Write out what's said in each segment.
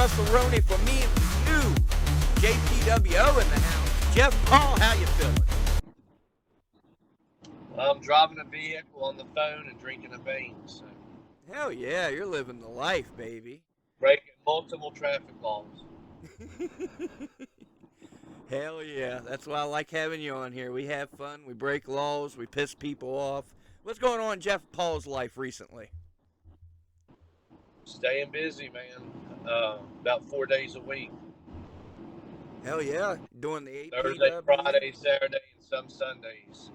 WrestleRoni for me and for you. JPWO in the house. Jeff Paul, how you feeling? I'm driving a vehicle on the phone and drinking a bean. So Hell yeah, you're living the life, baby. breaking multiple traffic laws. Hell yeah, that's why I like having you on here. We have fun, we break laws, we piss people off. What's going on in Jeff Paul's life recently? Staying busy, man. About 4 days a week. Hell yeah, doing the Thursday, APW. Friday, Saturday, and some Sundays.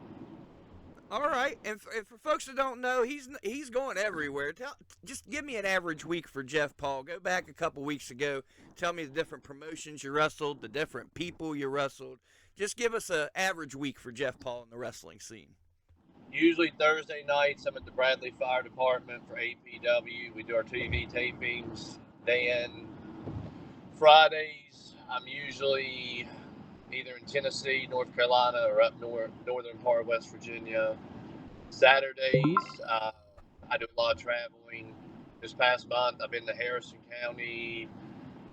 All right, and for folks that don't know, he's going everywhere. Just give me an average week for Jeff Paul. Go back a couple weeks ago. Tell me the different promotions you wrestled, the different people you wrestled. Just give us an average week for Jeff Paul in the wrestling scene. Usually Thursday nights, I'm at the Bradley Fire Department for APW. We do our TV tapings. Then Fridays, I'm usually either in Tennessee, North Carolina, or up northern part of West Virginia. Saturdays, I do a lot of traveling. This past month, I've been to Harrison County.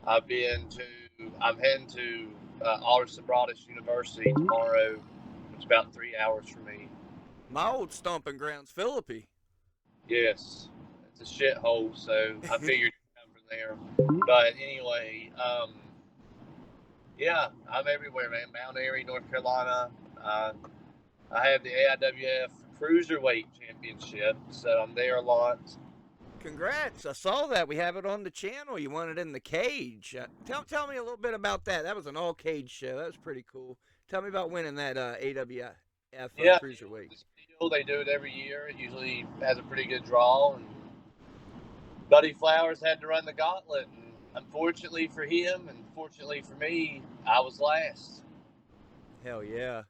I'm heading to Alderson Broadus University tomorrow. It's about 3 hours for me. My old stomping grounds, Philippi. Yes, it's a shithole, so I figured you'd come from there. But anyway, yeah, I'm everywhere, man. Mount Airy, North Carolina. I have the AIWF Cruiserweight Championship, so I'm there a lot. Congrats! I saw that. We have it on the channel. You won it in the cage. Tell me a little bit about that. That was an all-cage show. That was pretty cool. Tell me about winning that AWF Cruiserweight. They do it every year. It usually has a pretty good draw. And Buddy Flowers had to run the gauntlet. And unfortunately for him, and fortunately for me, I was last. Hell yeah.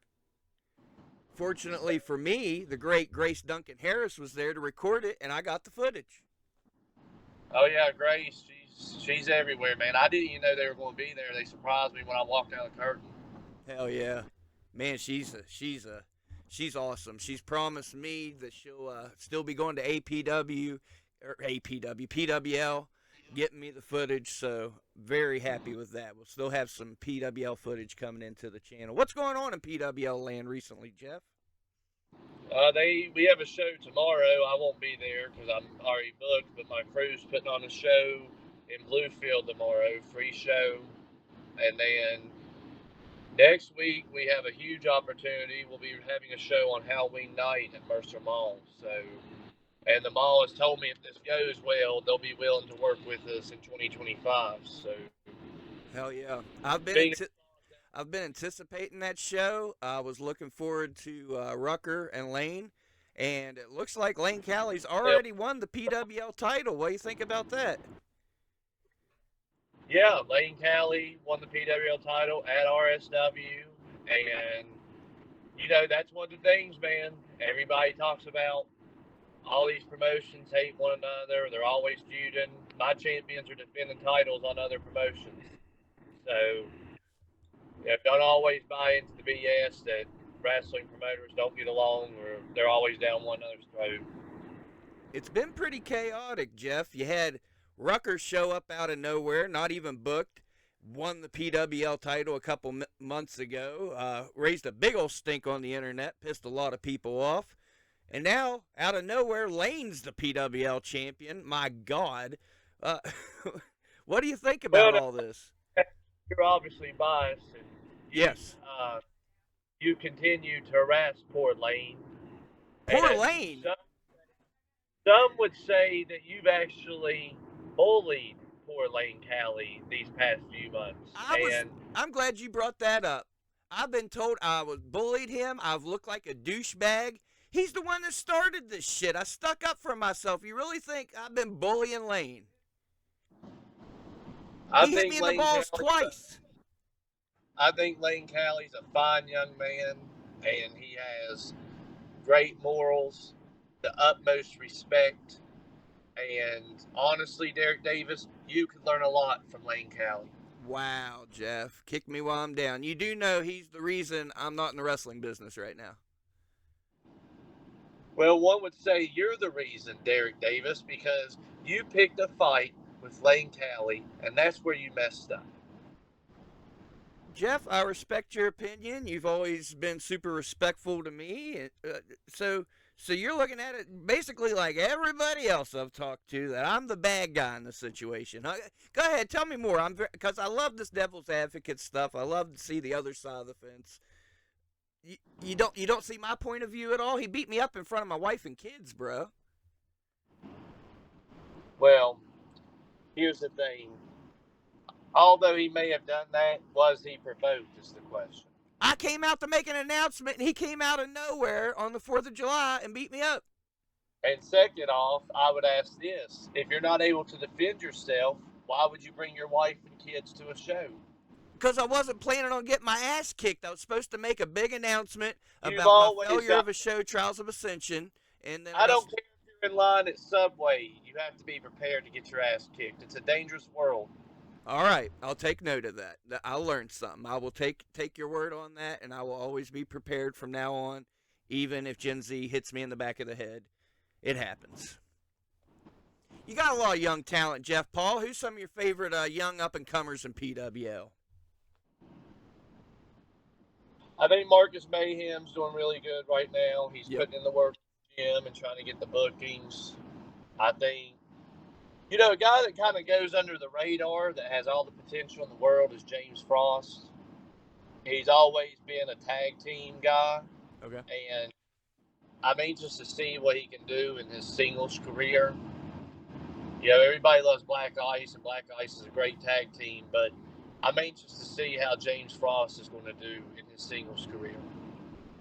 Fortunately for me, the great Grace Duncan Harris was there to record it, and I got the footage. Oh yeah, Grace, she's everywhere, man. I didn't even know they were going to be there. They surprised me when I walked out the curtain. Hell yeah, man, she's awesome. She's promised me that she'll still be going to PWL, getting me the footage. So very happy with that. We'll still have some PWL footage coming into the channel. What's going on in PWL land recently, Jeff? We have a show tomorrow. I won't be there because I'm already booked, but my crew's putting on a show in Bluefield tomorrow, free show. And then next week we have a huge opportunity. We'll be having a show on Halloween night at Mercer Mall. And the mall has told me if this goes well, they'll be willing to work with us in 2025. So, hell yeah, I've been anticipating that show. I was looking forward to Rucker and Lane, and it looks like Lane Callie's already won the PWL title. What do you think about that? Yeah, Lane Callie won the PWL title at RSW, and that's one of the things, man. Everybody talks about all these promotions hate one another. They're always feuding. My champions are defending titles on other promotions. So, don't always buy into the BS that wrestling promoters don't get along or they're always down one another's throat. It's been pretty chaotic, Jeff. You had Rucker show up out of nowhere, not even booked, won the PWL title a couple months ago, raised a big old stink on the internet, pissed a lot of people off. And now, out of nowhere, Lane's the PWL champion. My God. What do you think about all this? You're obviously biased. Yes. You continue to harass poor Lane. Poor Lane? Some would say that you've actually bullied poor Lane Callie these past few months. I'm glad you brought that up. I've been told I was bullied him. I've looked like a douchebag. He's the one that started this shit. I stuck up for myself. You really think I've been bullying Lane? He hit me in the balls twice. I think Lane Callie's a fine young man, and he has great morals, the utmost respect. And honestly, Derek Davis, you could learn a lot from Lane Callie. Wow, Jeff. Kick me while I'm down. You do know he's the reason I'm not in the wrestling business right now. Well, one would say you're the reason, Derek Davis, because you picked a fight with Lane Cali, and that's where you messed up. Jeff, I respect your opinion. You've always been super respectful to me. So you're looking at it basically like everybody else I've talked to, that I'm the bad guy in the situation. Go ahead, tell me more. Because I love this devil's advocate stuff. I love to see the other side of the fence. You don't see my point of view at all. He beat me up in front of my wife and kids, bro. Well, here's the thing. Although he may have done that, was he provoked is the question. I came out to make an announcement, and he came out of nowhere on the 4th of July and beat me up. And second off, I would ask this. If you're not able to defend yourself, why would you bring your wife and kids to a show? Because I wasn't planning on getting my ass kicked. I was supposed to make a big announcement You've about my always failure got, of a show, Trials of Ascension, and then I don't care if you're in line at Subway. You have to be prepared to get your ass kicked. It's a dangerous world. All right, I'll take note of that. I'll learn something. I will take your word on that, and I will always be prepared from now on, even if Gen Z hits me in the back of the head. It happens. You got a lot of young talent, Jeff Paul. Who's some of your favorite young up-and-comers in PWL? I think Marcus Mayhem's doing really good right now. He's Yep. putting in the work in the gym and trying to get the bookings. I think, a guy that kind of goes under the radar that has all the potential in the world is James Frost. He's always been a tag team guy. Okay. And I'm anxious to see what he can do in his singles career. Everybody loves Black Ice, and Black Ice is a great tag team, but I'm anxious to see how James Frost is going to do in his singles career.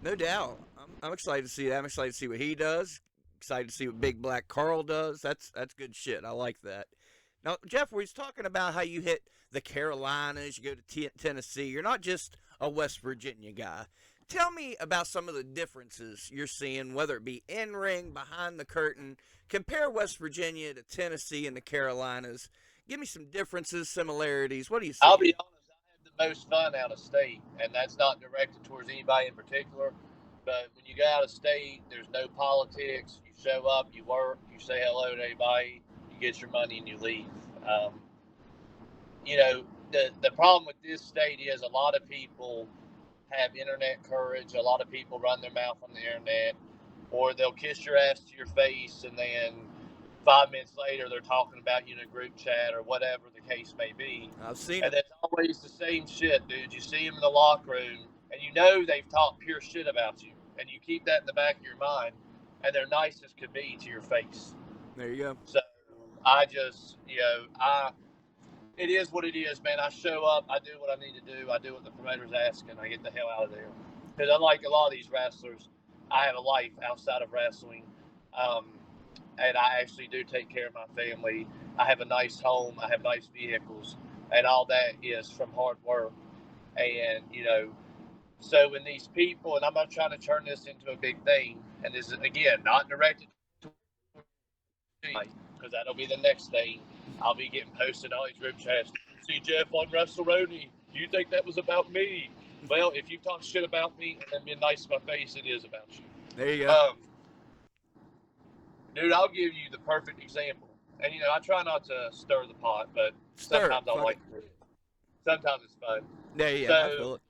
No doubt. I'm excited to see that. I'm excited to see what he does. Excited to see what Big Black Carl does. That's good shit. I like that. Now, Jeff, we was talking about how you hit the Carolinas, you go to Tennessee. You're not just a West Virginia guy. Tell me about some of the differences you're seeing, whether it be in-ring, behind the curtain. Compare West Virginia to Tennessee and the Carolinas. Give me some differences, similarities. What do you see? I'll be honest, I have the most fun out of state, and that's not directed towards anybody in particular. But when you go out of state, there's no politics. You show up, you work, you say hello to everybody, you get your money, and you leave. The problem with this state is a lot of people have internet courage. A lot of people run their mouth on the internet, or they'll kiss your ass to your face, and then 5 minutes later they're talking about you in a group chat or whatever the case may be. I've seen And it. it's always the same shit, dude. You see them in the locker room, and they've talked pure shit about you, and you keep that in the back of your mind, and they're nice as could be to your face. There you go. So it is what it is, man. I show up, I do what I need to do, I do what the promoter's asking, I get the hell out of there. Because unlike a lot of these wrestlers, I have a life outside of wrestling, and I actually do take care of my family. I have a nice home, I have nice vehicles, and all that is from hard work. And, so when these people, and I'm not trying to turn this into a big thing, and this is, again, not directed to because that'll be the next thing. I'll be getting posted on all these group chats. See Jeff on WrestleRoni. Do you think that was about me? Well, if you talk shit about me and then be nice to my face, it is about you. There you go. Dude, I'll give you the perfect example. And, I try not to stir the pot, but sometimes I like to. Sometimes it's fun. Yeah, so, I feel it.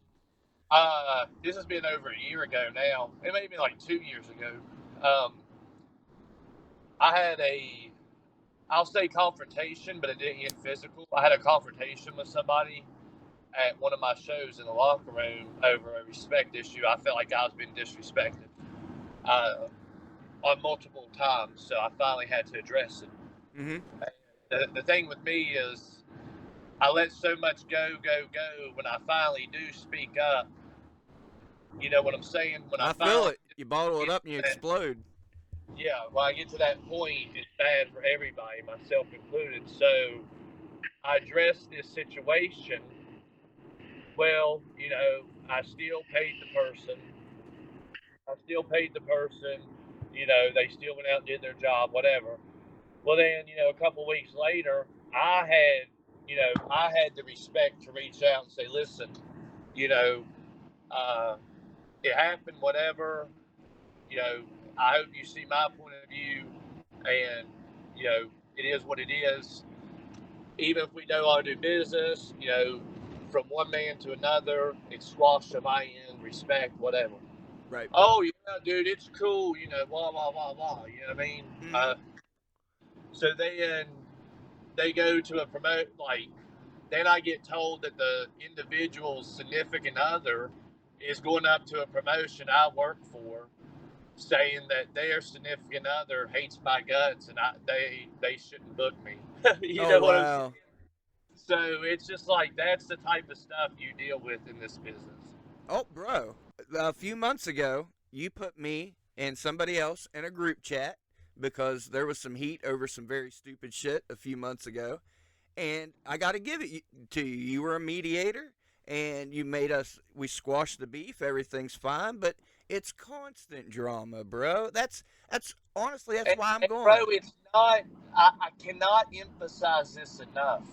This has been over a year ago now. It may have been like 2 years ago. I had I'll say confrontation, but it didn't get physical. I had a confrontation with somebody at one of my shows in the locker room over a respect issue. I felt like I was being disrespected on multiple times, so I finally had to address it. Mm-hmm. The thing with me is I let so much go. When I finally do speak up, you know what I'm saying? When I feel it. You bottle it up and you explode. Yeah, when I get to that point, it's bad for everybody, myself included. So I addressed this situation. Well, I still paid the person. They still went out and did their job, whatever. Well, then, a couple weeks later, I had the respect to reach out and say, listen, it happened, whatever. I hope you see my point of view, and it is what it is. even if we know how to do business, from one man to another, it's squashed to my end, respect, whatever. Right. Oh yeah, dude, it's cool, blah blah blah blah. You know what I mean? Mm-hmm. So then they go to a promote like. Then I get told that the individual's significant other is going up to a promotion I work for, saying that their significant other hates my guts and they shouldn't book me. You Oh know what I'm saying? wow. So it's just like that's the type of stuff you deal with in this business. Oh, bro. A few months ago, you put me and somebody else in a group chat because there was some heat over some very stupid shit a few months ago. And I got to give it to you. You were a mediator and you made us, we squashed the beef. Everything's fine, but it's constant drama, bro. That's honestly, that's why I'm And bro, going. it's not. I cannot emphasize this enough.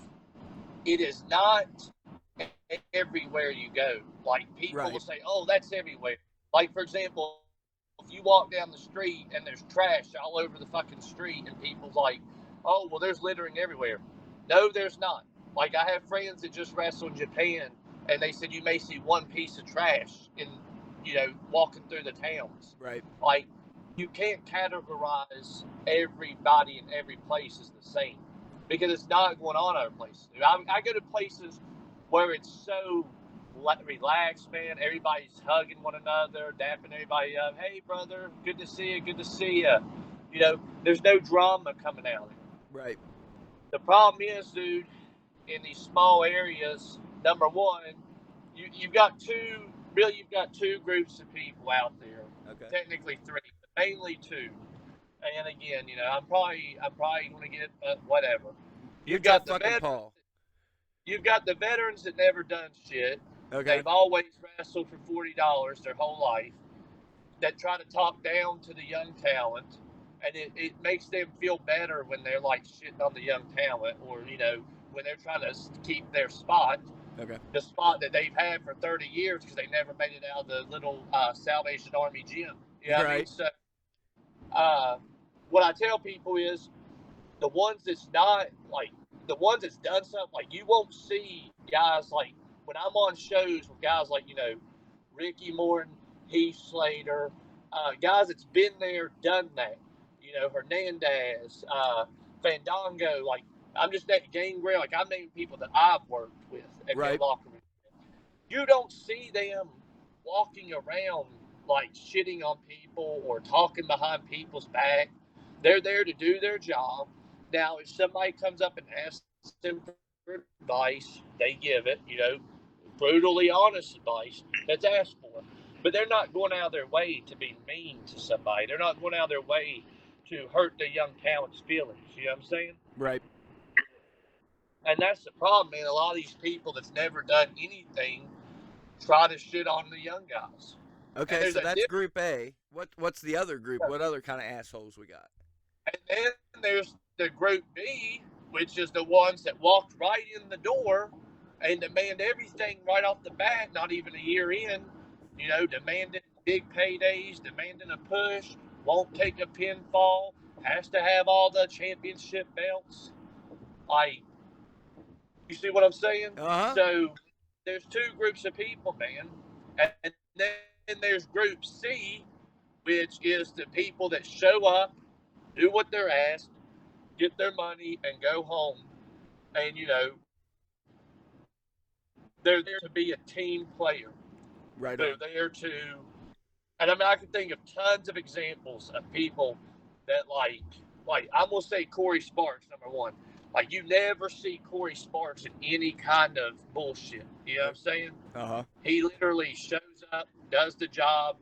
It is not everywhere you go. Like people will Right, say, "Oh, that's everywhere." Like for example, if you walk down the street and there's trash all over the fucking street, and people's like, "Oh, well, there's littering everywhere." No, there's not. Like I have friends that just wrestled in Japan, and they said you may see one piece of trash in, walking through the towns. right, Like you can't categorize everybody in every place as the same because it's not going on other places. I go to places where it's so relaxed, man. Everybody's hugging one another, dapping everybody up. Hey, brother, good to see you. Good to see you. There's no drama coming out of it. right. The problem is, dude, in these small areas, number one, you've got two groups of people out there. Okay. Technically three, but mainly two. And again, I'm probably going to get whatever. You're You've Jeff got the fucking veterans. Paul. You've got the veterans that never done shit. Okay. They've always wrestled for $40 their whole life. That try to talk down to the young talent, and it makes them feel better when they're like shitting on the young talent, or when they're trying to keep their spot, Okay. the spot that they've had for 30 years because they never made it out of the little Salvation Army gym. You know what I mean? Right. So, uh, what I tell people is the ones that's not like the ones that's done something like you won't see guys like when I'm on shows with guys like Ricky Morton, Heath Slater, guys that's been there, done that. Hernandez, Fandango. Like I'm just that Gangrel. Like I'm naming people that I've worked with at their Right. locker room. You don't see them walking around like shitting on people or talking behind people's back. They're there to do their job. Now, if somebody comes up and asks them for advice, they give it, brutally honest advice that's asked for. But they're not going out of their way to be mean to somebody. They're not going out of their way to hurt the young talent's feelings. You know what I'm saying? Right. And that's the problem, man. A lot of these people that's never done anything try to shit on the young guys. And Okay, there's so a that's difference. group A. What's the other group? What other kind of assholes we got? And then there's the group B, which is the ones that walked right in the door and demand everything right off the bat, not even a year in, demanding big paydays, demanding a push, won't take a pinfall, has to have all the championship belts. Like, you see what I'm saying? Uh-huh. So there's two groups of people, man. And then there's group C, which is the people that show up, do what they're asked, get their money, and go home. And, they're there to be a team player. Right They're on. there to, and I mean, I can think of tons of examples of people that, like I'm going to say Corey Sparks, number one. Like, you never see Corey Sparks in any kind of bullshit. You know what I'm saying? Uh-huh. He literally shows up, does the job,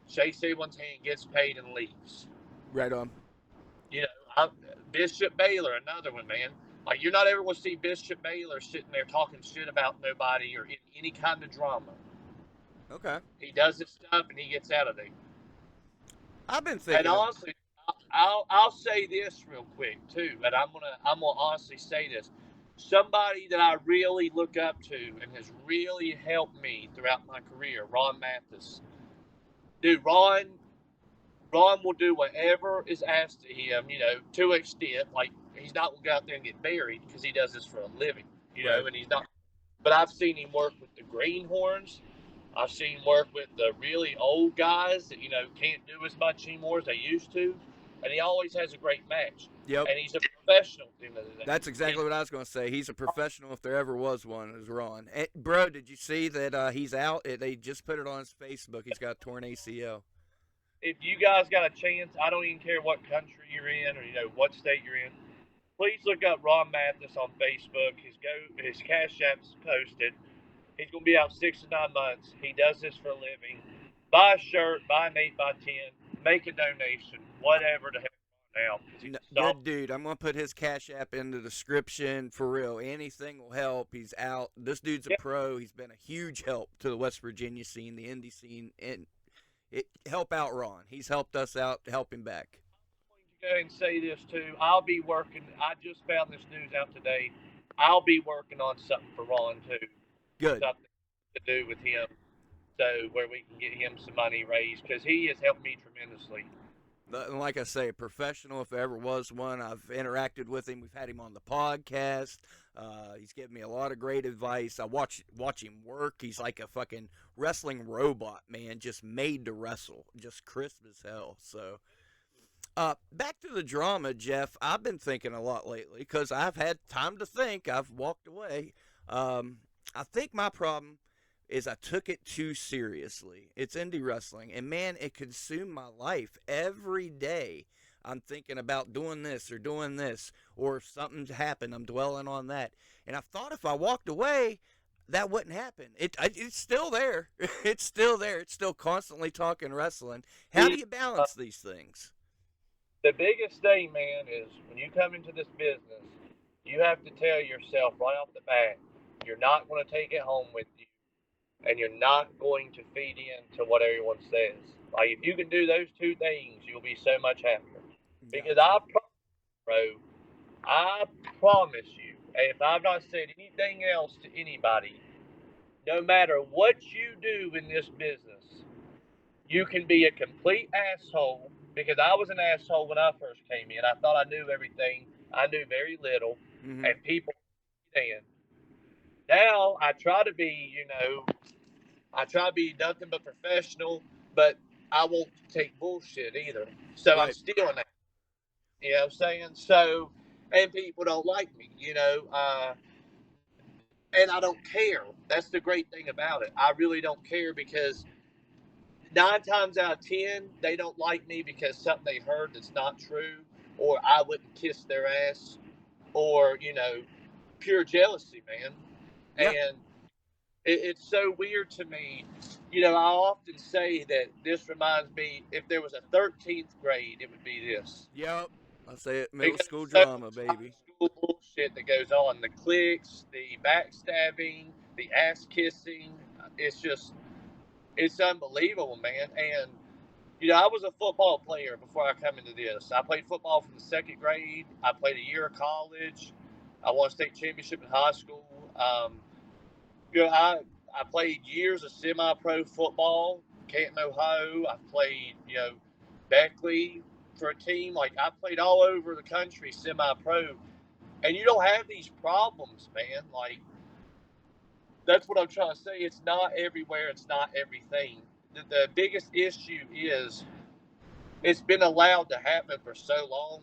shakes everyone's hand, gets paid, and leaves. Right on. You know, Bishop Baylor, another one, man. Like, you're not ever going to see Bishop Baylor sitting there talking shit about nobody or in any kind of drama. Okay. He does his stuff and he gets out of there. I've been And thinking of honestly, I'll say this real quick too. But I'm gonna honestly say this. Somebody that I really look up to and has really helped me throughout my career, Ron Mathis. Dude, Ron will do whatever is asked of him, to an extent. Like he's not going to go out there and get buried because he does this for a living, Right. and he's not. But I've seen him work with the greenhorns. I've seen him work with the really old guys that, can't do as much anymore as they used to. And he always has a great match. Yep. And he's a professional at the end of the day. That's exactly what I was going to say. He's a professional if there ever was one, is Ron. And, bro, did you see that he's out? They just put it on his Facebook. He's got a torn ACL. If you guys got a chance, I don't even care what country you're in or, what state you're in, please look up Ron Mathis on Facebook. His Cash App's posted. He's going to be out 6 to 9 months. He does this for a living. Buy a shirt, buy an 8x10, make a donation, whatever to help out. Good dude. I'm going to put his Cash App in the description for real. Anything will help. He's out. This dude's a pro. He's been a huge help to the West Virginia scene, the indie scene, and help out Ron. He's helped us out. Help him back. I'm going to go ahead and say this too. I'll be working. I just found this news out today. I'll be working on something for Ron too. Good. Something to do with him, so where we can get him some money raised, because he has helped me tremendously. Like I say, a professional if there ever was one. I've interacted with him. We've had him on the podcast. He's given me a lot of great advice. I watch him work. He's like a fucking wrestling robot, man, just made to wrestle, just crisp as hell. So, back to the drama, Jeff. I've been thinking a lot lately because I've had time to think. I've walked away. I think my problem is I took it too seriously. It's indie wrestling, and man, it consumed my life. Every day I'm thinking about doing this, or if something's happened, I'm dwelling on that. And I thought if I walked away, that wouldn't happen. It's still there. It's still there. It's still constantly talking wrestling. How do you balance these things? The biggest thing, man, is when you come into this business, you have to tell yourself right off the bat, you're not going to take it home with you, and you're not going to feed into what everyone says. Like, if you can do those two things, you'll be so much happier. Because I promise you, if I've not said anything else to anybody, no matter what you do in this business, you can be a complete asshole. Because I was an asshole when I first came in. I thought I knew everything. I knew very little, and people understand. Now I try to be, nothing but professional, but I won't take bullshit either. So right. I'm stealing that. You know what I'm saying? So, and people don't like me, and I don't care. That's the great thing about it. I really don't care, because 9 times out of 10, they don't like me because something they heard that's not true, or I wouldn't kiss their ass, or, pure jealousy, man. Yep. And it's so weird to me. I often say that this reminds me, if there was a 13th grade, it would be this. Yep. I say it, middle school drama, baby. School bullshit that goes on. The cliques, the backstabbing, the ass kissing. It's unbelievable, man. And, I was a football player before I come into this. I played football from the 2nd grade. I played a year of college. I won a state championship in high school. I played years of semi-pro football, Canton, Ohio. I played, Beckley for a team. Like, I played all over the country semi-pro. And you don't have these problems, man. Like, that's what I'm trying to say. It's not everywhere. It's not everything. The biggest issue is it's been allowed to happen for so long.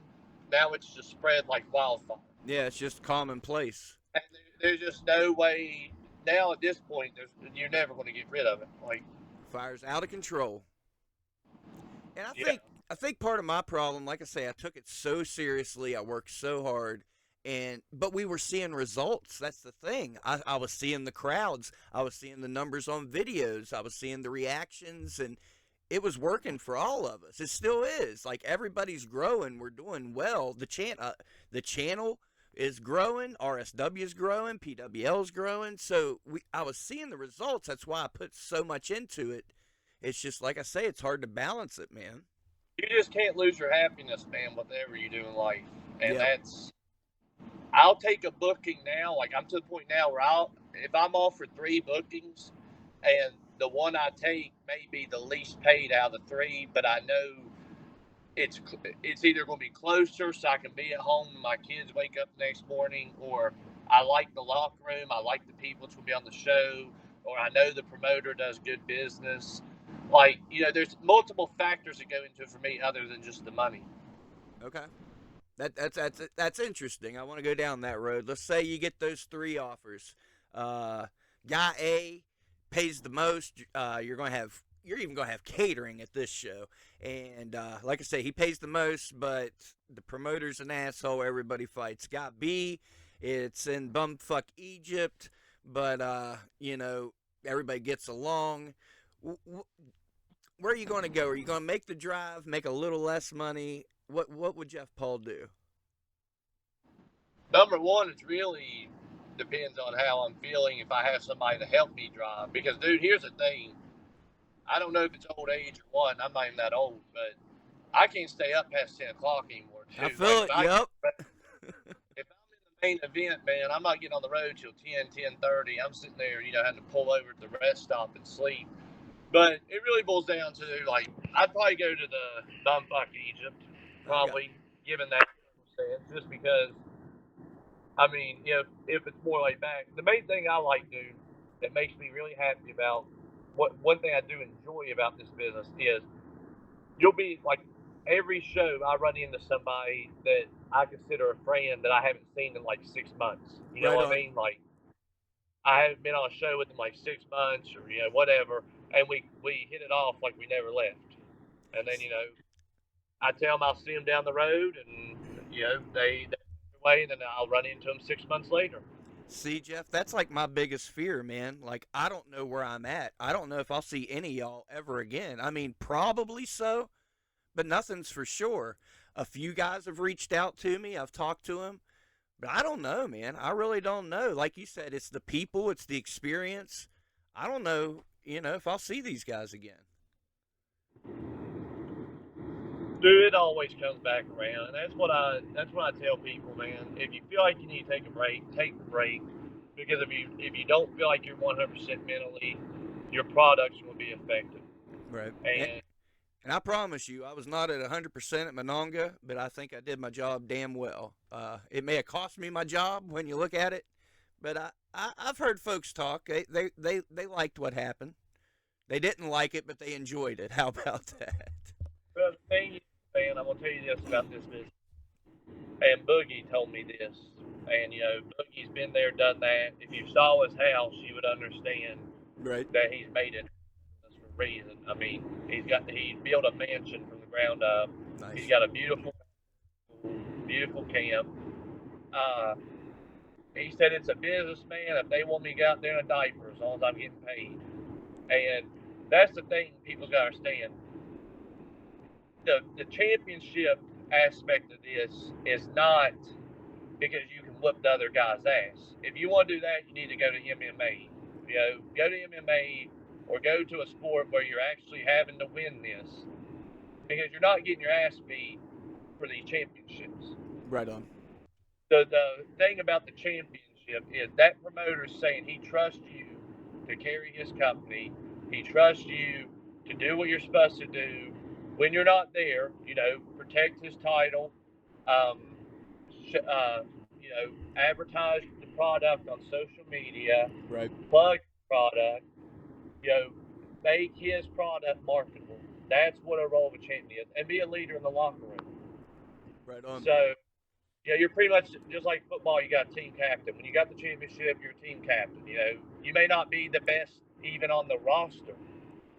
Now it's just spread like wildfire. Yeah, it's just commonplace. And there's just no way. Now at this point, you're never going to get rid of it. Like, fire's out of control. And I think part of my problem, like I say, I took it so seriously. I worked so hard. But we were seeing results. That's the thing. I was seeing the crowds. I was seeing the numbers on videos. I was seeing the reactions, and it was working for all of us. It still is. Like, everybody's growing. We're doing well. The channel is growing. RSW is growing. PWL is growing. So I was seeing the results. That's why I put so much into it. It's just, like I say, it's hard to balance it, man. You just can't lose your happiness, man, whatever you do in life. And I'll take a booking now. Like, I'm to the point now where if I'm offered 3 bookings, and the one I take may be the least paid out of the 3, but I know it's either going to be closer so I can be at home when my kids wake up the next morning, or I like the locker room, I like the people that's going to be on the show, or I know the promoter does good business. Like, there's multiple factors that go into it for me other than just the money. Okay. That's interesting. I want to go down that road. Let's say you get those three offers. Uh, Guy A pays the most. You're even going to have catering at this show, and like I say, he pays the most, but the promoter's an asshole. Everybody fights. Guy B, it's in bumfuck Egypt, but everybody gets along. Where are you going to go? Are you going to make the drive, make a little less money? What would Jeff Paul do? Number one, it's really depends on how I'm feeling. If I have somebody to help me drive, because dude, here's the thing. I don't know if it's old age or what. I'm not even that old, but I can't stay up past 10 o'clock anymore, I too. Like feel if it. Yep. if I'm in the main event, man, I'm not getting on the road till 10:30. I'm sitting there, having to pull over at the rest stop and sleep. But it really boils down to, like, I'd probably go to the bumfuck Egypt, Okay. probably, given that circumstance, just because, I mean, if it's more laid back. The main thing I like, dude, that makes me really happy about one thing I do enjoy about this business is you'll be like every show I run into somebody that I consider a friend that I haven't seen in like 6 months. You know Right what I on. mean? Like I haven't been on a show with them like 6 months or whatever, and we hit it off like we never left. And then I tell them I'll see them down the road, and they away, and then I'll run into them 6 months later. See, Jeff, that's like my biggest fear, man. Like, I don't know where I'm at. I don't know if I'll see any of y'all ever again. I mean, probably so, but nothing's for sure. A few guys have reached out to me. I've talked to them, but I don't know, man. I really don't know. Like you said, it's the people, it's the experience. I don't know, if I'll see these guys again. Dude, it always comes back around, and that's what I tell people, man. If you feel like you need to take a break, take the break, because if you don't feel like you're 100% mentally, your products will be affected. Right. And And I promise you, I was not at 100% at Mononga, but I think I did my job damn well. It may have cost me my job when you look at it, but I've heard folks talk. They liked what happened. They didn't like it, but they enjoyed it. How about that? well, the thing is, man, I'm gonna tell you this about this business. And Boogie told me this, and Boogie's been there, done that. If you saw his house, you would understand Right. that he's made it for a reason. I mean, he built a mansion from the ground up. He's Nice. got a beautiful camp. Uh, he said it's a businessman. If they want me to go out there in a diaper, as long as I'm getting paid, and that's the thing people got to understand. The championship aspect of this is not because you can whoop the other guy's ass. If you want to do that, you need to go to MMA. Go to MMA or go to a sport where you're actually having to win this because you're not getting your ass beat for these championships. Right on. The thing about the championship is that promoter is saying he trusts you to carry his company. He trusts you to do what you're supposed to do. When you're not there, protect his title. Um, advertise the product on social media. Right. Plug the product. You know, make his product marketable. That's what a role of a champion is, and be a leader in the locker room. Right on. So you're pretty much just like football. You got a team captain. When you got the championship, you're a team captain. You may not be the best even on the roster,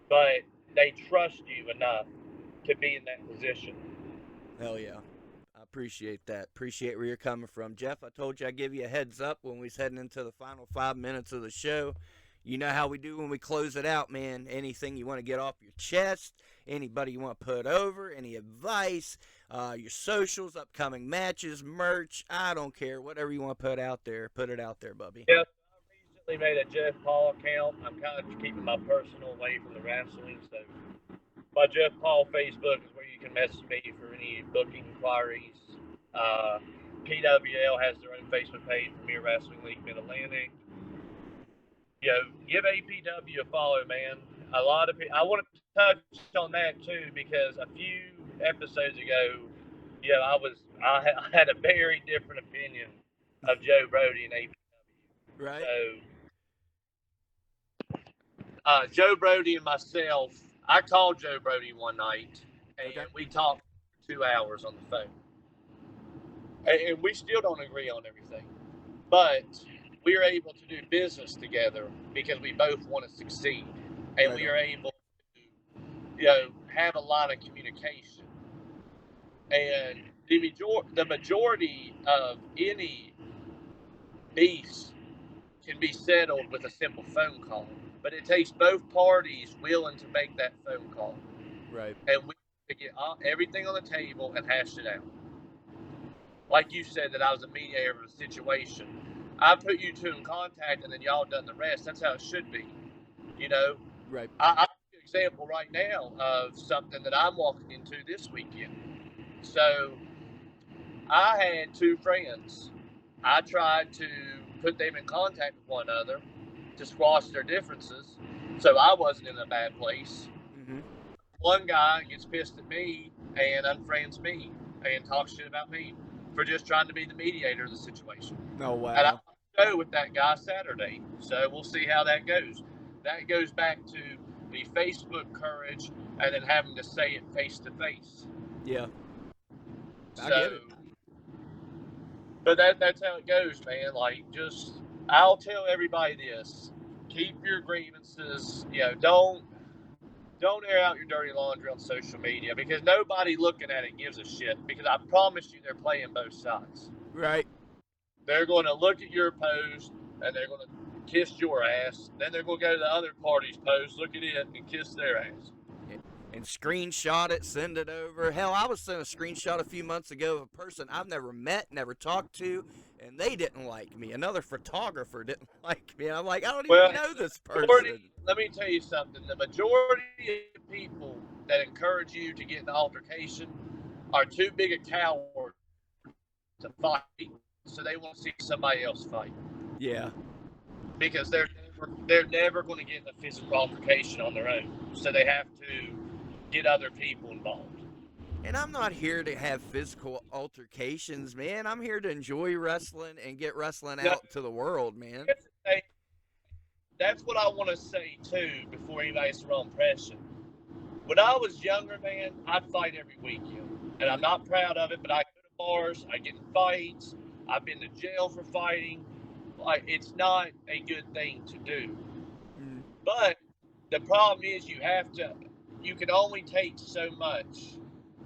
but they trust you enough to be in that position. Hell yeah. I appreciate that. Appreciate where you're coming from. Jeff, I told you I'd give you a heads up when we was heading into the final 5 minutes of the show. You know how we do when we close it out, man. Anything you want to get off your chest, anybody you want to put over, any advice, your socials, upcoming matches, merch, I don't care. Whatever you want to put out there, put it out there, Bubby. Yeah, I recently made a Jeff Paul account. I'm kind of keeping my personal away from the wrestling, so my Jeff Paul Facebook is where you can message me for any booking inquiries. Uh, PWL has their own Facebook page, Premier Wrestling League Mid Atlantic. Give APW a follow, man. A lot of people. I want to touch on that too because a few episodes ago, I had a very different opinion of Joe Brody and AP. Right. So Joe Brody and myself, I called Joe Brody one night, and Okay. we talked for 2 hours on the phone, and we still don't agree on everything, but we are able to do business together because we both want to succeed, and Right we on. are able to, have a lot of communication. And the majority of any beefs can be settled with a simple phone call, but it takes both parties willing to make that phone call, Right. and we to get everything on the table and hash it out. Like you said, that I was a mediator of a situation. I put you two in contact, and then y'all done the rest. That's how it should be. You know, Right. I'll give you an example right now of something that I'm walking into this weekend. So I had two friends. I tried to put them in contact with one another to squash their differences, so I wasn't in a bad place. Mm-hmm. One guy gets pissed at me and unfriends me and talks shit about me for just trying to be the mediator of the situation. Oh And I wow. go with that guy Saturday, so we'll see how that goes. That goes back to the Facebook courage and then having to say it face to face. Yeah. I get So, it. but that's how it goes, man. Like, just I'll tell everybody this: keep your grievances. Don't air out your dirty laundry on social media because nobody looking at it gives a shit. Because I promise you, they're playing both sides. Right. They're going to look at your post and they're going to kiss your ass. Then they're going to go to the other party's post, look at it, and kiss their ass. And screenshot it, send it over. Hell, I was sent a screenshot a few months ago of a person I've never met, never talked to, and they didn't like me. Another photographer didn't like me. I'm like, I don't even Well, know this majority, person. let me tell you something. The majority of people that encourage you to get in an altercation are too big a coward to fight, so they won't see somebody else fight. Yeah. Because they're never going to get in a physical altercation on their own. So they have to get other people involved. And I'm not here to have physical altercations, man. I'm here to enjoy wrestling and get wrestling Now, out to the world, man. that's what I want to say too before anybody's the wrong impression. When I was younger, man, I'd fight every weekend, and I'm not proud of it. But I go to bars, I get in fights, I've been to jail for fighting. Like, it's not a good thing to do. Mm. But the problem is you can only take so much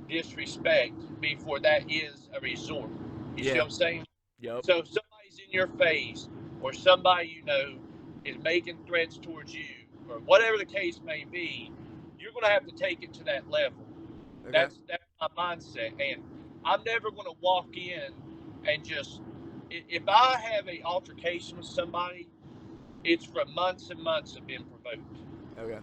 disrespect before that is a resort. You see Yeah. what I'm saying? Yep. So if somebody's in your face or somebody is making threats towards you or whatever the case may be, you're going to have to take it to that level. Okay. That's my mindset, and I'm never going to walk in and just if I have a altercation with somebody, it's from months and months of being provoked. Okay.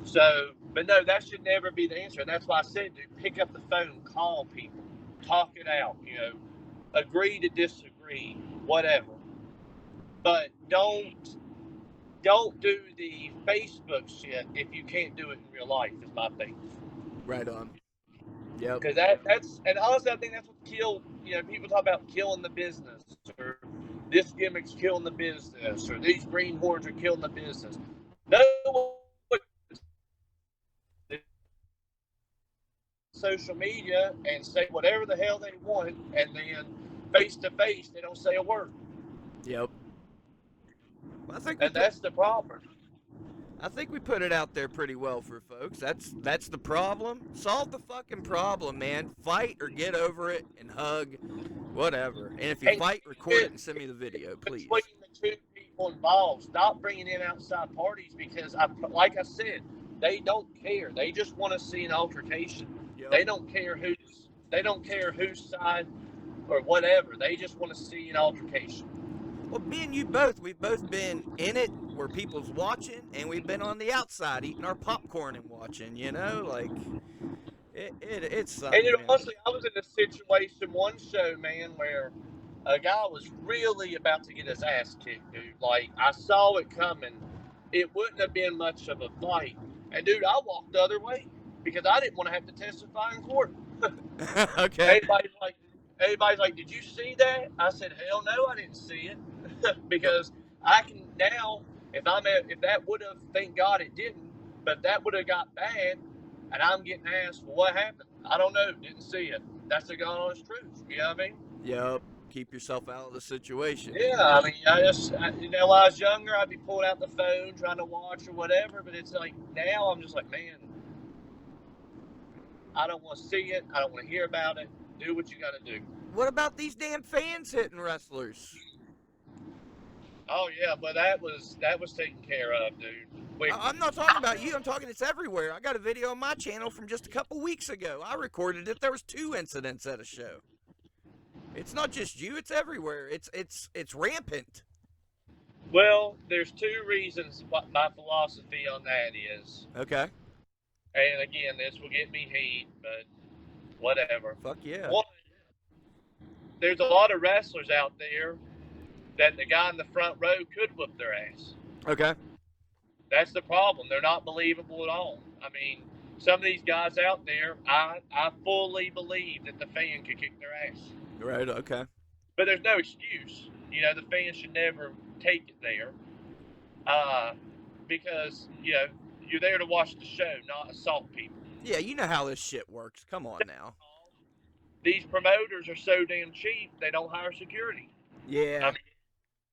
So, but no, that should never be the answer. And that's why I said, dude, pick up the phone, call people, talk it out, agree to disagree, whatever. But don't do the Facebook shit if you can't do it in real life. Is my thing. Right on. Yep. Because and honestly, I think that's what killed. People talk about killing the business, or this gimmick's killing the business, or these greenhorns are killing the business. No social media and say whatever the hell they want, and then face to face they don't say a word. Yep. Well, And that's the problem. I think we put it out there pretty well for folks. That's the problem. Solve the fucking problem, man. Fight or get over it and hug, whatever. And if you And fight, record it and send me the video, please. between the two people involved, stop bringing in outside parties because, like I said, they don't care. They just want to see an altercation. Yep. They don't care whose side or whatever. They just want to see an altercation. Well, me and you we've both been in it where people's watching, and we've been on the outside eating our popcorn and watching, like, it's And something, man. honestly, I was in a situation one show, man, where a guy was really about to get his ass kicked, dude. Like, I saw it coming. It wouldn't have been much of a fight. And dude, I walked the other way. because I didn't want to have to testify in court. Okay. Everybody's like, did you see that? I said, hell no, I didn't see it. Because I can now, if that would have, thank God it didn't, but if that would have got bad, and I'm getting asked, well, what happened? I don't know, didn't see it. That's the God honest truth. You know what I mean? Yep. Keep yourself out of the situation. Yeah, I mean, when I was younger, I'd be pulling out the phone trying to watch or whatever, but it's like now I'm just like, man, I don't want to see it. I don't want to hear about it. Do what you got to do. What about these damn fans hitting wrestlers? Oh yeah, but that was taken care of, dude. I'm not talking about you. I'm talking it's everywhere. I got a video on my channel from just a couple weeks ago. I recorded it. There was 2 incidents at a show. It's not just you. It's everywhere. It's rampant. Well, there's 2 reasons what my philosophy on that is. Okay. And again, this will get me heat, but whatever. Fuck yeah. One, there's a lot of wrestlers out there that the guy in the front row could whoop their ass. Okay. That's the problem. They're not believable at all. I mean, some of these guys out there, I fully believe that the fan could kick their ass. Right, okay. But there's no excuse. You know, the fans should never take it there. Because, you know, you're there to watch the show, not assault people. Yeah, you know how this shit works. Come on now. These promoters are so damn cheap, they don't hire security. Yeah. I mean,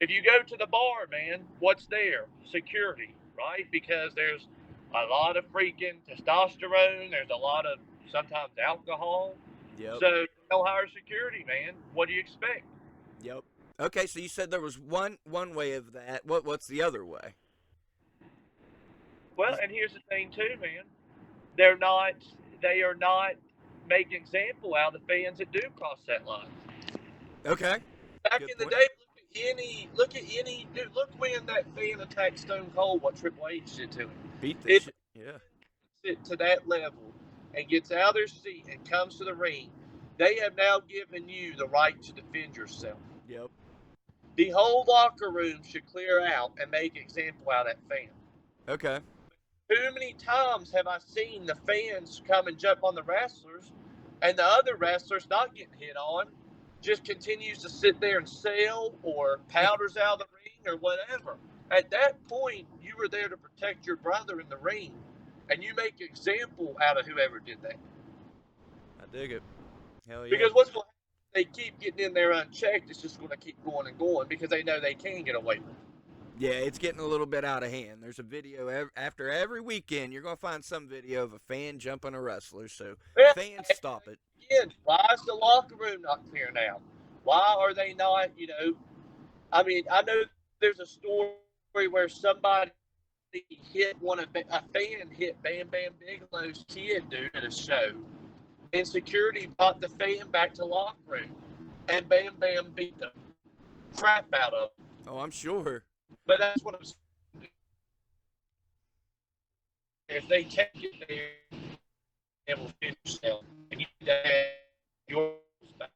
if you go to the bar, man, what's there? Security, right? Because there's a lot of freaking testosterone. There's a lot of sometimes alcohol. Yep. So don't hire security, man. What do you expect? Yep. Okay, so you said there was one way of that. What's the other way? Well, and here's the thing too, man. They are not making example out of the fans that do cross that line. Okay. Back Good in the point. day, look at any dude. Look when that fan attacked Stone Cold. What Triple H did to him. Beat the shit. Yeah. To that level and gets out of their seat and comes to the ring, they have now given you the right to defend yourself. Yep. The whole locker room should clear out and make an example out of that fan. Okay. Too many times have I seen the fans come and jump on the wrestlers, and the other wrestlers not getting hit on, just continues to sit there and sell or powders out of the ring or whatever. At that point, you were there to protect your brother in the ring, and you make an example out of whoever did that. I dig it. Hell yeah. Because what's going to happen? They keep getting in there unchecked. It's just going to keep going and going because they know they can get away with it. Yeah, it's getting a little bit out of hand. There's a video after every weekend. You're going to find some video of a fan jumping a wrestler. So fans, stop it. Again, why is the locker room not clearing out? Why are they not, you know? I mean, I know there's a story where somebody hit a fan hit Bam Bam Bigelow's kid, dude, at a show. And security brought the fan back to the locker room. And Bam Bam beat the crap out of him. Oh, I'm sure. But that's what I'm saying. If they take it there, it will finish them. And you need to have yours back.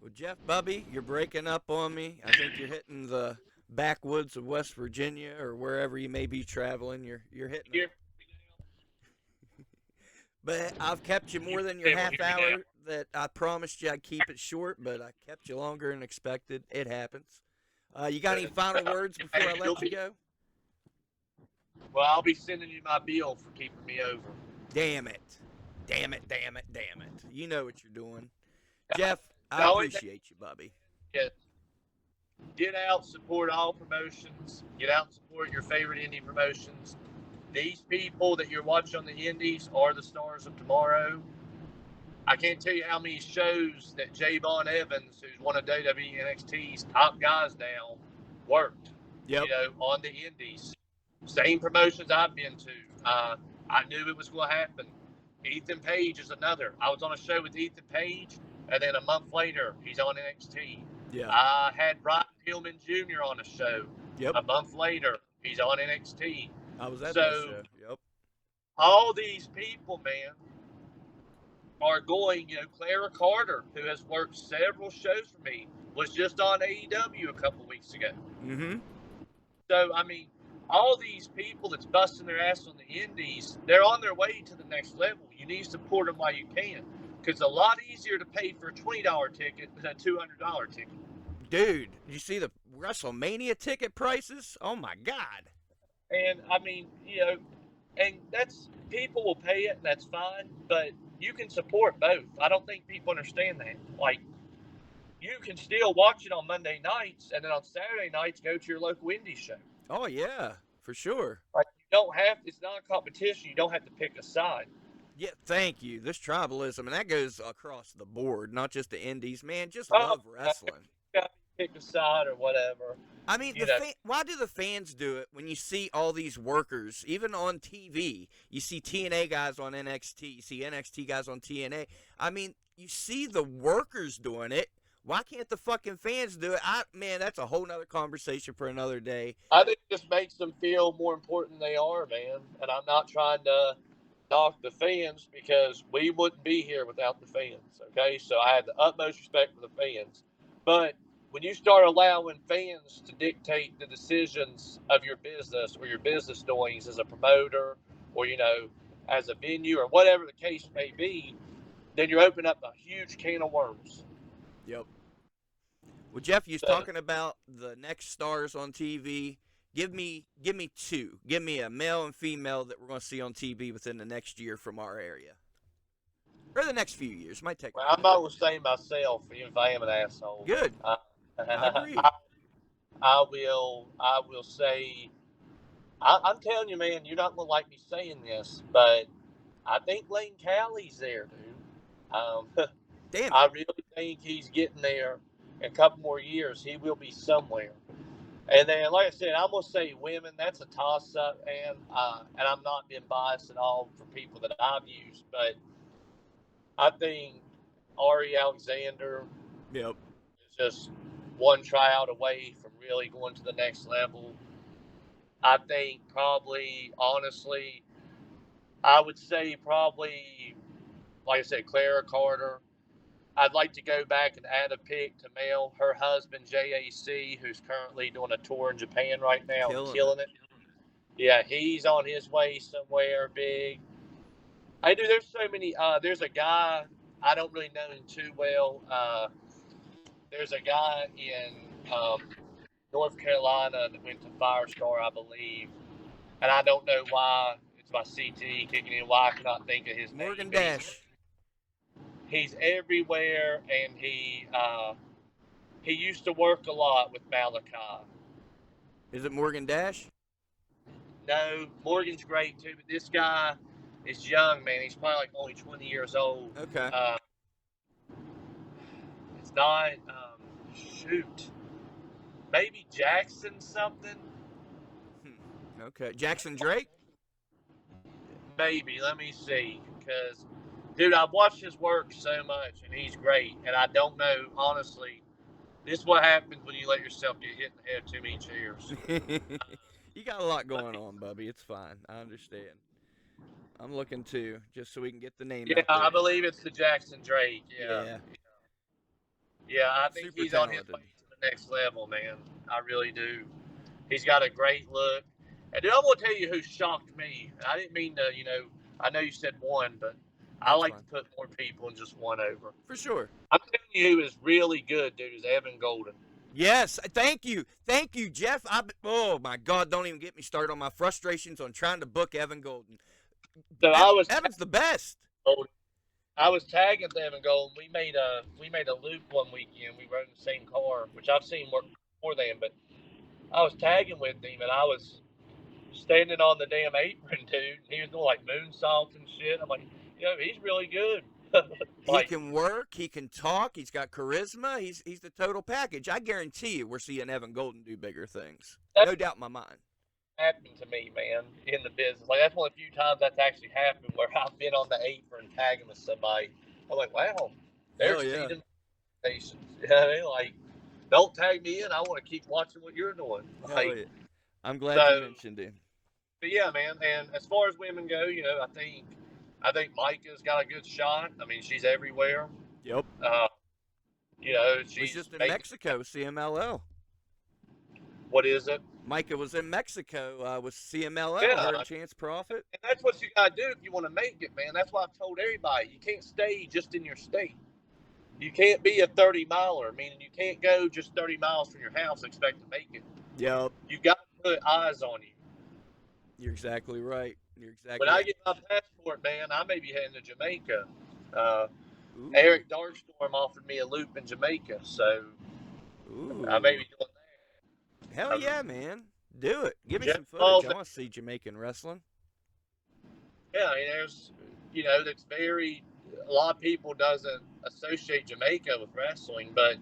Well, Jeff Bubby, you're breaking up on me. I think you're hitting the backwoods of West Virginia or wherever you may be traveling. You're hitting it. But I've kept you more than your half hour that I promised you I'd keep it short, but I kept you longer than expected. It happens. You got any final words before I let you go? Well, I'll be sending you my bill for keeping me over. Damn it. Damn it, damn it, damn it. You know what you're doing. Jeff, I appreciate you, Bubby. Yeah. Get out, support all promotions. Get out and support your favorite indie promotions. These people that you're watching on the indies are the stars of tomorrow. I can't tell you how many shows that Javon Evans, who's one of WWE NXT's top guys now, worked. Yep. You know, on the indies. Same promotions I've been to. I knew it was going to happen. Ethan Page is another. I was on a show with Ethan Page, and then a month later, he's on NXT. Yeah. I had Brian Pillman Jr. on a show. Yep. A month later, he's on NXT. I was at that show. Yep. All these people, man, are going, you know, Clara Carter, who has worked several shows for me, was just on AEW a couple weeks ago. Mm-hmm. So, I mean, all these people that's busting their ass on the indies, they're on their way to the next level. You need to support them while you can, because it's a lot easier to pay for a $20 ticket than a $200 ticket. Dude, did you see the WrestleMania ticket prices? Oh my God. And I mean, and that's, people will pay it, and that's fine. But you can support both. I don't think people understand that. Like, you can still watch it on Monday nights, and then on Saturday nights go to your local indie show. Oh yeah, for sure. Like, you don't have. It's not a competition. You don't have to pick a side. Yeah, thank you. This tribalism, and that goes across the board, not just the indies. Man, just Oh, love wrestling. you got to pick a side or whatever. I mean, You know, why do the fans do it when you see all these workers, even on TV? You see TNA guys on NXT, you see NXT guys on TNA. I mean, you see the workers doing it. Why can't the fucking fans do it? Man, that's a whole nother conversation for another day. I think it just makes them feel more important than they are, man. And I'm not trying to knock the fans, because we wouldn't be here without the fans. Okay, so I have the utmost respect for the fans, but when you start allowing fans to dictate the decisions of your business or your business doings as a promoter, or as a venue, or whatever the case may be, then you're opening up a huge can of worms. Yep. Well, Jeff, you're talking about the next stars on TV. Give me two. Give me a male and female that we're going to see on TV within the next year from our area, or the next few years. Might take. Well, I'm not going to say myself, even if I am an asshole. Good. I agree. I will say, I'm telling you, man, you're not going to like me saying this, but I think Lane Callie's there, dude. Damn. I really think he's getting there. In a couple more years, he will be somewhere. And then, like I said, I'm going to say women. That's a toss-up, man. And I'm not being biased at all for people that I've used, but I think Ari Alexander is just one tryout away from really going to the next level. I think probably, honestly, I would say probably, like I said, Clara Carter. I'd like to go back and add a pick to Mel. Her husband, JAC, who's currently doing a tour in Japan right now and killing it. Yeah, he's on his way somewhere big. Hey, dude, there's so many. There's a guy, I don't really know him too well. There's a guy in North Carolina that went to Firestar, I believe. And I don't know why. It's my CT kicking in. Why I cannot think of his name. Morgan Dash. He's everywhere, and he used to work a lot with Malachi. Is it Morgan Dash? No, Morgan's great too, but this guy is young, man. He's probably like only 20 years old. Okay. It's not, maybe Jackson something. Okay, Jackson Drake? Maybe, let me see, because dude, I've watched his work so much, and he's great. And I don't know, honestly, this is what happens when you let yourself get hit in the head too many chairs. You got a lot going on, Bubby. It's fine. I understand. I'm looking too, just so we can get the name out there. I believe it's the Jackson Drake. Yeah, I think Super he's talented. On his way to the next level, man. I really do. He's got a great look. And dude, I'm going to tell you who shocked me. I didn't mean to, I know you said one, but I like to put more people than just one over. For sure. I'm telling you who is really good, dude, is Evan Golden. Yes, thank you, Jeff. Oh my God, don't even get me started on my frustrations on trying to book Evan Golden. So Evan's the best. I was tagging Evan Golden. We made a loop one weekend. We rode in the same car, which I've seen work before then, but I was tagging with him, and I was standing on the damn apron, dude. He was doing like moonsaults and shit. I'm like, he's really good. He can work. He can talk. He's got charisma. He's the total package. I guarantee you, we're seeing Evan Golden do bigger things. No doubt in my mind. Happened to me, man, in the business. Like, that's one of the few times that's actually happened where I've been on the apron tagging with somebody. I'm like, wow, they're exceeding expectations. Like, don't tag me in. I want to keep watching what you're doing. Like, I'm glad you mentioned him. But yeah, man. And as far as women go, I think Micah's got a good shot. I mean, she's everywhere. Yep. She's just in Mexico, CMLL. What is it? Micah was in Mexico with CMLL, Yeah, her and Chance Profit. and that's what you gotta do if you want to make it, man. That's why I've told everybody you can't stay just in your state. You can't be a 30 miler, meaning you can't go just 30 miles from your house and expect to make it. Yep. You got to put eyes on you. You're exactly right. When I get my passport, man, I may be heading to Jamaica. Eric Darkstorm offered me a loop in Jamaica, so I may be doing that. Hell yeah, man. Do it. Give me Jeff some footage. Paul's I want to see Jamaican wrestling. Yeah, I mean, there's, that's very, a lot of people doesn't associate Jamaica with wrestling, but,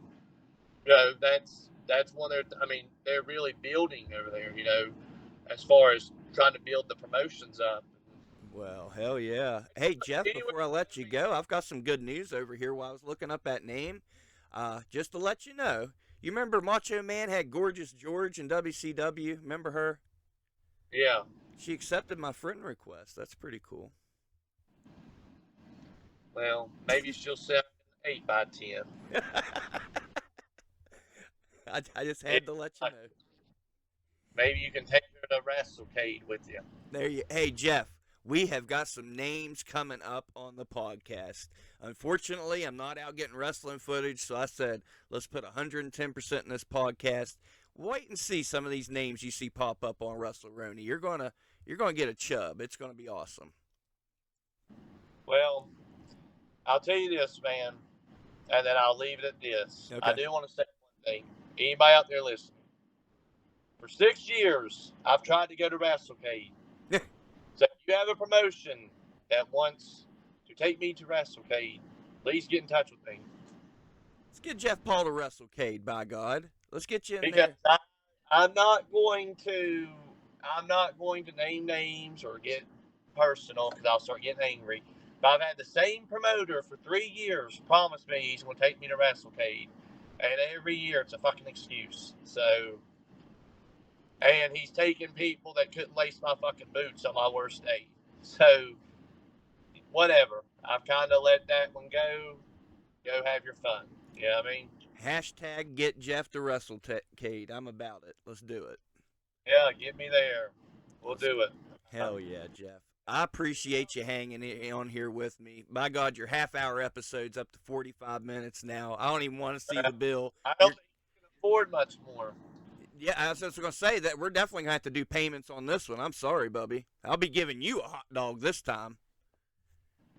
that's one of their, they're really building over there, as far as trying to build the promotions up. Well, hell yeah. Hey, Jeff, before I let you go, I've got some good news over here while I was looking up that name. Just to let you know, you remember Macho Man had Gorgeous George in WCW? Remember her? Yeah. She accepted my friend request. That's pretty cool. Well, maybe she'll sell 8 by 10. I just had to let you know. Maybe you can take her to WrestleCade with you. Hey, Jeff, we have got some names coming up on the podcast. Unfortunately, I'm not out getting wrestling footage, so I said, let's put 110% in this podcast. Wait and see some of these names you see pop up on WrestleRoni. You're gonna get a chub. It's gonna be awesome. Well, I'll tell you this, man, and then I'll leave it at this. Okay. I do want to say one thing. Anybody out there listening? For 6 years, I've tried to go to WrestleCade. So if you have a promotion that wants to take me to WrestleCade, please get in touch with me. Let's get Jeff Paul to WrestleCade, by God. Let's get you in because there. I'm not going to name names or get personal because I'll start getting angry. But I've had the same promoter for 3 years promise me he's going to take me to WrestleCade, and every year it's a fucking excuse. So, and he's taking people that couldn't lace my fucking boots on my worst day. So, whatever. I've kind of let that one go. Go have your fun. You know what I mean? Hashtag get Jeff to WrestleCade. I'm about it. Let's do it. Yeah, get me there. We'll do it. Hell yeah, Jeff. I appreciate you hanging on here with me. My God, your half-hour episode's up to 45 minutes now. I don't even want to see the bill. I don't think you can afford much more. Yeah, I was just going to say that we're definitely going to have to do payments on this one. I'm sorry, Bubby. I'll be giving you a hot dog this time.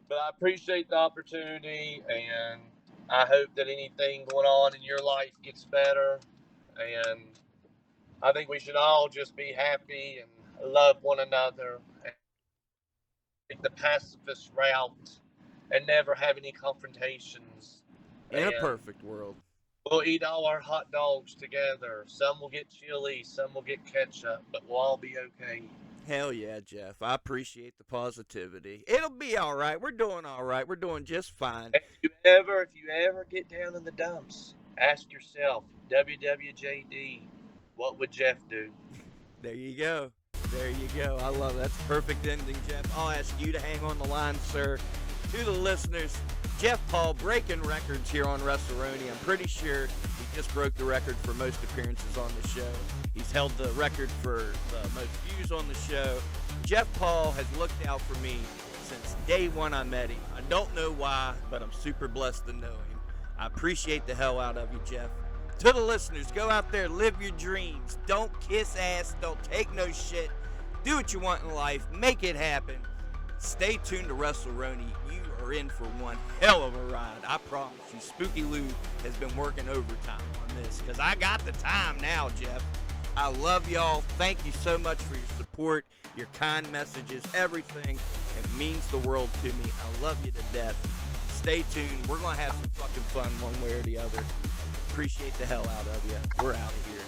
But I appreciate the opportunity, and I hope that anything going on in your life gets better. And I think we should all just be happy and love one another and take the pacifist route and never have any confrontations. In a perfect world. We'll eat all our hot dogs together. Some will get chili, some will get ketchup, but we'll all be okay. Hell yeah, Jeff. I appreciate the positivity. It'll be all right. We're doing all right. We're doing just fine. If you ever get down in the dumps, ask yourself, WWJD, what would Jeff do? There you go. There you go. I love it. That's a perfect ending, Jeff. I'll ask you to hang on the line, sir. To the listeners, Jeff Paul breaking records here on WrestleRoni. I'm pretty sure he just broke the record for most appearances on the show. He's held the record for the most views on the show. Jeff Paul has looked out for me since day one I met him. I don't know why, but I'm super blessed to know him. I appreciate the hell out of you, Jeff. To the listeners, go out there, live your dreams. Don't kiss ass. Don't take no shit. Do what you want in life. Make it happen. Stay tuned to WrestleRoni. You are in for one hell of a ride. I promise you. Spooky Lou has been working overtime on this because I got the time now, Jeff. I love y'all. Thank you so much for your support, your kind messages, everything. It means the world to me. I love you to death. Stay tuned. We're going to have some fucking fun one way or the other. Appreciate the hell out of you. We're out of here.